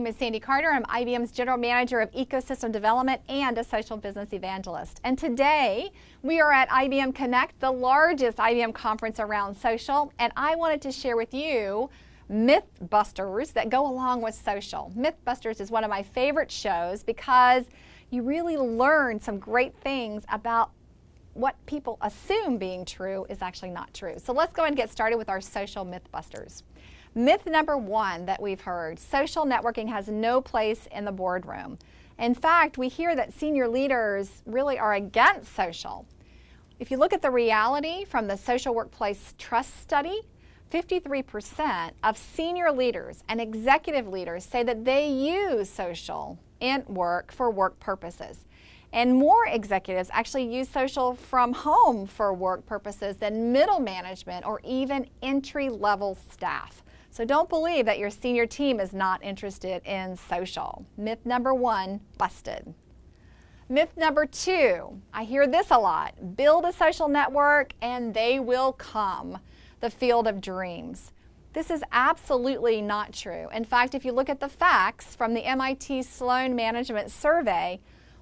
name is Sandy Carter. I'm IBM's General Manager of Ecosystem Development and a Social Business Evangelist. And today we are at IBM Connect, the largest IBM conference around social, and I wanted to share with you Mythbusters that go along with social. Mythbusters is one of my favorite shows because you really learn some great things about what people assume being true is actually not true. So let's go and get started with our social Mythbusters. Myth number one that we've heard, social networking has no place in the boardroom. In fact, we hear that senior leaders really are against social. If you look at the reality from the Social Workplace Trust Study, 53% of senior leaders and executive leaders say that they use social in work for work purposes. And more executives actually use social from home for work purposes than middle management or even entry-level staff. So don't believe that your senior team is not interested in social. Myth number one, busted. Myth number two, I hear this a lot. Build a social network and they will come. The field of dreams. This is absolutely not true. In fact, if you look at the facts from the MIT Sloan Management Survey,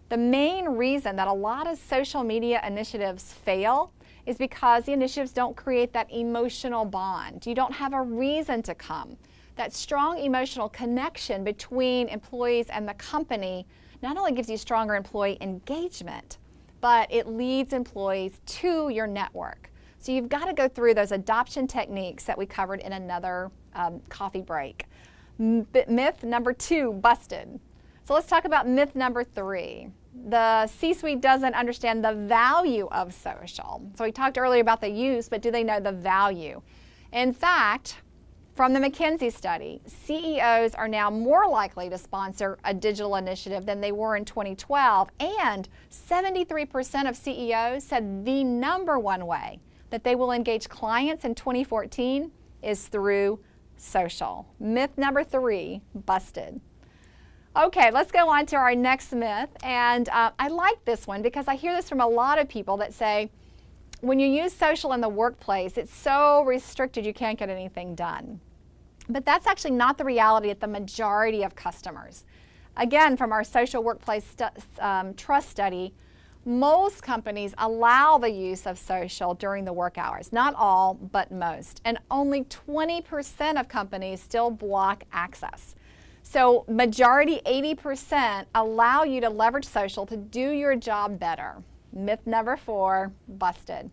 the main reason that a lot of social media initiatives fail is because the initiatives don't create that emotional bond. You don't have a reason to come. That strong emotional connection between employees and the company not only gives you stronger employee engagement, but it leads employees to your network. So you've got to go through those adoption techniques that we covered in another coffee break. Myth number two, busted. So let's talk about myth number three. The C-suite doesn't understand the value of social. So we talked earlier about the use, but do they know the value? In fact, from the McKinsey study, CEOs are now more likely to sponsor a digital initiative than they were in 2012, and 73% of CEOs said the number one way that they will engage clients in 2014 is through social. Myth number three, busted. Okay, let's go on to our next myth, and I like this one because I hear this from a lot of people that say when you use social in the workplace, it's so restricted you can't get anything done. But that's actually not the reality at the majority of customers. Again, from our Social Workplace Trust Study, most companies allow the use of social during the work hours. Not all, but most. And only 20% of companies still block access. So majority, 80%, allow you to leverage social to do your job better. Myth number four, busted.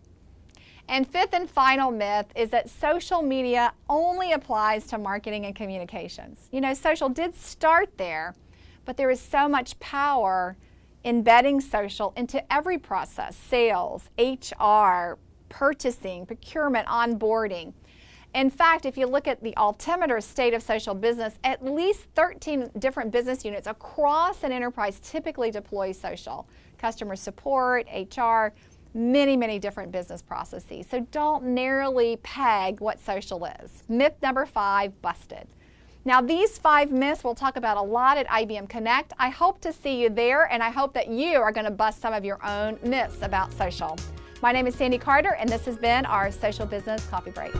And fifth and final myth is that social media only applies to marketing and communications. You know, social did start there, but there is so much power embedding social into every process, sales, HR, purchasing, procurement, onboarding. In fact, if you look at the altimeter state of social business, at least 13 different business units across an enterprise typically deploy social. Customer support, HR, many different business processes. So don't narrowly peg what social is. Myth number five, busted. Now these five myths we'll talk about a lot at IBM Connect. I hope to see you there, and I hope that you are going to bust some of your own myths about social. My name is Sandy Carter, and this has been our Social Business Coffee Break.